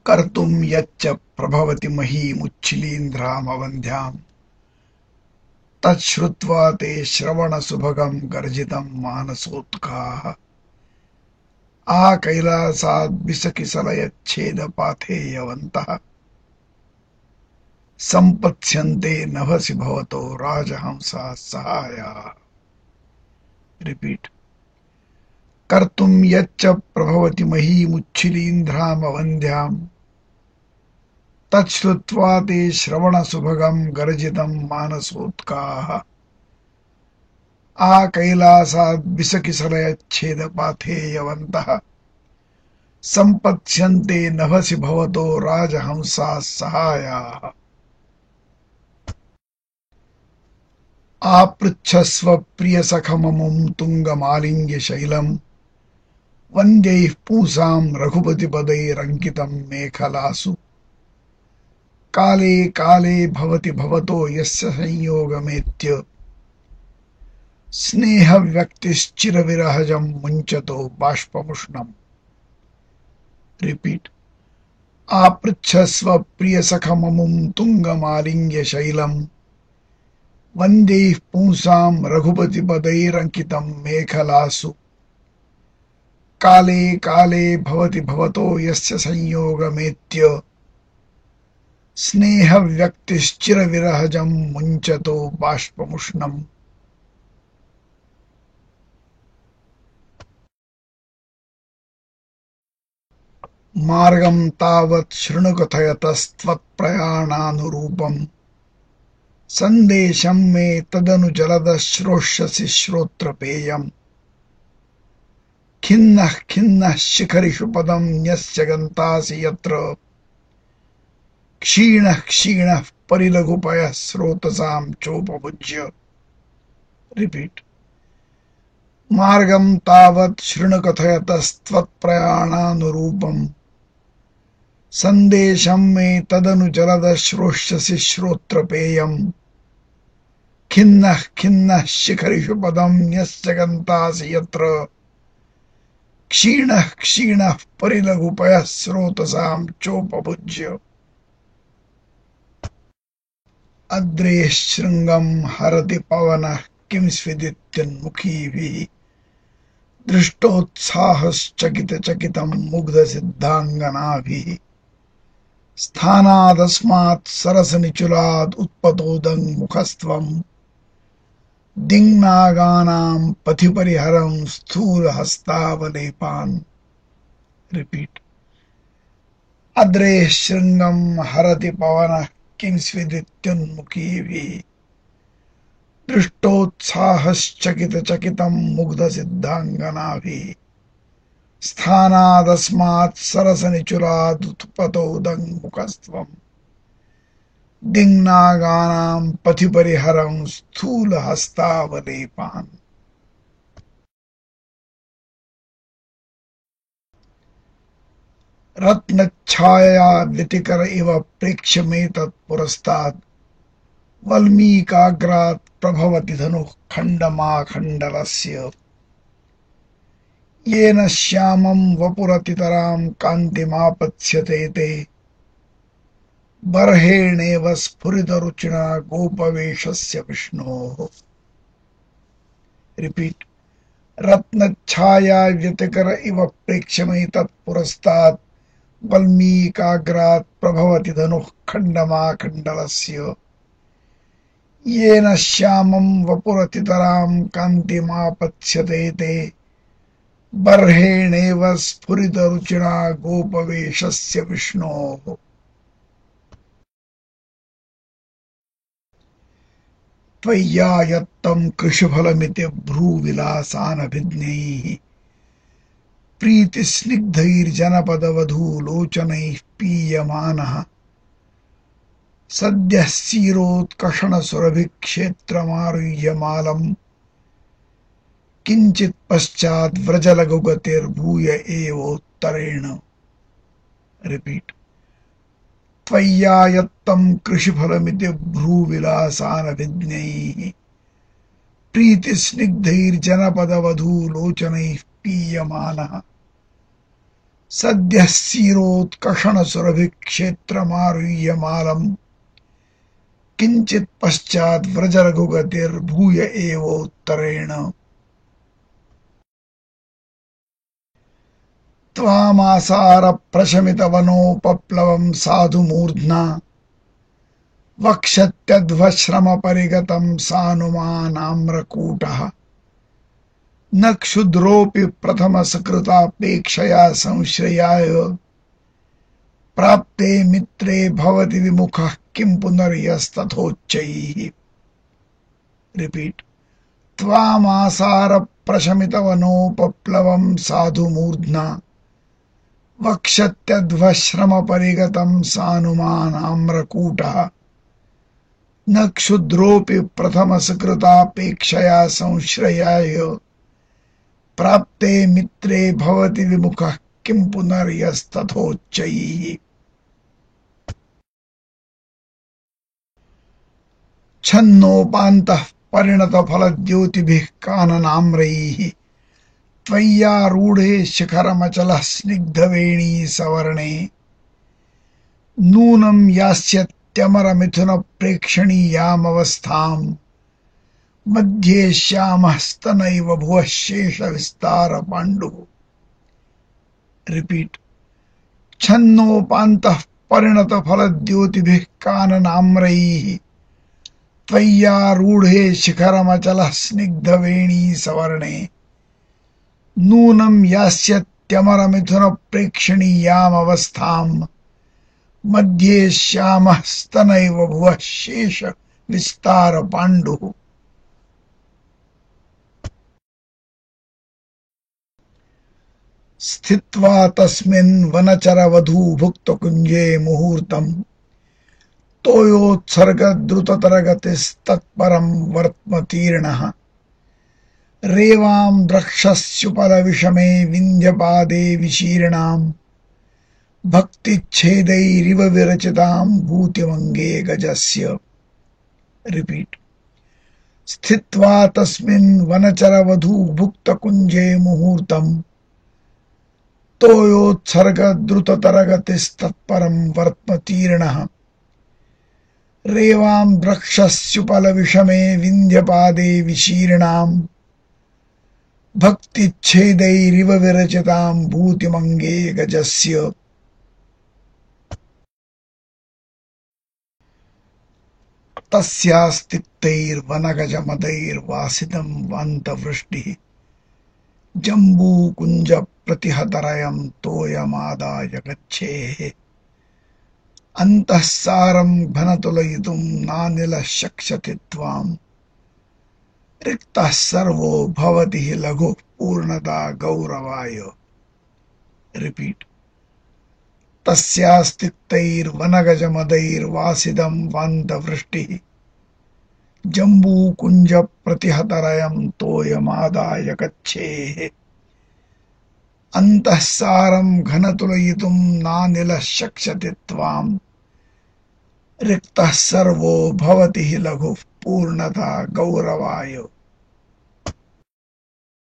कर्तुं यच्च प्रभवति महीमुच्छिलीन्द्रामवन्ध्याम् तच्छ्रुत्वा ते श्रवणसुभगं गर्जितं मानसोत्काः आकैलासाद्विसकिसलयच्छेदपाथेयवन्तः सम्पत्स्यन्ते नभसि भवतो राजहंसाः सहायाः। रिपीट। कर्तुं यच्च प्रभवति महीमुच्छिलीन्द्रामवन्ध्याम् तच्छ्रुत्वा ते श्रवणसुभगं गर्जितं मानसोत्काः आकैलासाद्विसकिसलयच्छेदपाथेयवन्तः सम्पत्स्यन्ते नभसि भवतो राजहंसाः सहायाः। आपृच्छस्व प्रियसखममुं तुङ्गमालिङ्ग्यशैलम् वन्द्यैः पूंसां रघुपतिपदैरङ्कितं मेखलासु काले काले भवति भवतो यस्य संयोगमेत्य स्नेहव्यक्तिश्चिरविरहजं मुञ्चतो बाष्पमुष्णम्। रिपीट। आपृच्छस्व प्रियसखममुं तुङ्गमालिङ्ग्यशैलम् वन्द्यैः पूंसां रघुपतिपदैरङ्कितं मेखलासु काले काले भवति भवतो यस्य संयोगमेत्य स्नेहव्यक्तिश्चिरविरहजं मुञ्चतो बाष्पमुष्णम्। मार्गं तावत् शृणु कथयतस्त्वत्प्रयाणानुरूपम् सन्देशं मे तदनु जलदः श्रोष्यसि श्रोत्रपेयम्। खिन्नः खिन्नः शिखरिषु पदं न्यस्य गन्तासि यत्र क्षीणः क्षीणः परिलघुपयः स्रोतसां चोपभुज्य। रिपीट। मार्गं तावत् शृणु कथयतस्त्वत्प्रयाणानुरूपम् सन्देशं मे तदनु जलदः श्रोष्यसि श्रोत्रपेयम्। खिन्नः खिन्नः शिखरिषु पदं न्यस्य गन्तासि यत्र क्षीणः क्षीणः परिलघुपयः स्रोतसां चोपभुज्य। अद्रेः शृङ्गं हरति पवनः किं स्विदित्युन्मुखीभिः दृष्टोत्साहश्चकितचकितं मुग्धसिद्धाङ्गनाभिः स्थानादस्मात् सरसनिचुलाद् उत्पतोदङ्मुखस्त्वम् दिङ्नागानां पथिपरिहरं स्थूलहस्तावलेपान्। रिपीट। अद्रेः शृङ्गं हरति पवनः किं स्विदित्युन्मुखीभिः दृष्टोत्साहश्चकितचकितं मुग्धसिद्धाङ्गनाभिः स्थानादस्मात् सरसनिचुलादुत्पतोदङ्मुखस्त्वम् दिङ्नागानां पथिपरिहरं स्थूलहस्तावलेपान्। रत्नच्छायया व्यतिकर इव प्रेक्ष्यमेतत् पुरस्तात् वल्मीकाग्रात् प्रभवति धनुः खण्डमाखण्डलस्य येन श्यामं वपुरतितरां कान्तिमापत्स्यते ते बर्हेणेव स्फुरितरुचिना गोपवेशस्य विष्णोः। रिपीट। रत्नच्छाया व्यतिकर इव प्रेक्ष्यमेतत् पुरस्तात् वल्मीकाग्रात् प्रभवति धनुः खण्डमाखण्डलस्य येन श्यामं वपुरतितरां कान्तिमापत्स्यते ते बर्हेणेव स्फुरितरुचिना गोपवेशस्य विष्णोः। त्वय्यायत्तं कृषिफलमिति भ्रूविलासानभिज्ञैः प्रीतिस्निग्धैर्जनपदवधूलोचनैः पीयमानः सद्यः क्षीरोत्कषणसुरभिक्षेत्रमारुह्यमालम् किञ्चित् पश्चात् व्रजलघुगतिर्भूय एवोत्तरेण। रिपीट। त्वय्यायत्तं कृषिफलमिति भ्रूविलासानभिज्ञैः प्रीतिस्निग्धैर्जनपदवधूलोचनैः पीयमानः सद्यः क्षीरोत्कषणसुरभिक्षेत्रमारुह्यमालम् किञ्चित् पश्चात् व्रजरघुगतिर्भूय एवोत्तरेण त्वामासार प्रशमितवनोपप्लवम् साधु मूर्ध्ना वक्षत्यध्वश्रमपरिगतं सानुमानाम्रकूटः न क्षुद्रोऽपि प्रथमसकृतापेक्षया संश्रयाय प्राप्ते मित्रे भवति विमुखः किं पुनर्यस्तथोच्चैः। रिपीट। त्वामासार प्रशमितवनोपप्लवं साधु मूर्ध्ना वक्षत्यध्वश्रमपरिगतं सानुमानाम्रकूटः न क्षुद्रोऽपि प्रथमसकृतापेक्षया संश्रयाय प्राप्ते मित्रे भवति विमुखः किं पुनर्यस्तथोच्चैः। छन्नोपान्तः परिणतफलद्योतिभिः काननाम्रैः त्वय्यारूढे शिखरमचलः स्निग्धवेणी सवर्णे नूनं यास्यत्यमरमिथुनप्रेक्षणीयामवस्थाम् मध्ये श्यामः स्तनैव भुवः शेषविस्तारपाण्डुः। रिपीट। छन्नोपान्तः परिणतफलद्योतिभिः काननाम्रैः त्वय्यारूढे शिखरमचलः स्निग्धवेणी सवर्णे नूनं यास्यत्यमरमिथुनप्रेक्षणीयामवस्थाम् मध्ये श्यामः स्तनैव भुवः शेषविस्तारपाण्डुः। स्थित्वा तस्मिन् वनचरवधूभुक्तकुञ्जे मुहूर्तम् तोयोत्सर्गद्रुततरगतिस्तत्परं वर्त्मतीर्णः रेवां द्रक्षस्युपलविषमे विन्ध्यपादे विशीर्णाम् भक्तिच्छेदैरिव विरचितां भूतिमङ्गे गजस्य। रिपीट। स्थित्वा तस्मिन् वनचरवधूभुक्तकुञ्जे मुहूर्तम् तोयोत्सर्गद्रुततरगतिस्तत्परं वर्त्मतीर्णः रेवां द्रक्षस्युपलविषमे विन्ध्यपादे विशीर्णाम् भक्तिच्छेदैरिव विरचितां भूतिमङ्गे गजस्य। तस्यास्तिक्तैर्वनगजमदैर्वासितं वान्तवृष्टिः जम्बूकुञ्जप्रतिहतरयं तोयमादाय गच्छेः अन्तःसारं घनतुलयितुं नानिलः शक्ष्यति त्वाम् रिक्तः सर्वो भवति हि लघुः पूर्णता गौरवाय। रिपीट। तस्यास्तिक्तैर्वनगजमदैर्वासितं वान्तवृष्टिः जम्बूकुञ्जप्रतिहतरयं तोयमादाय गच्छेः अन्तःसारं घनतुलयितुं नानिलः शक्ष्यति त्वाम् रिक्तः सर्वो भवति हि लघुः पूर्णता गौरवाय।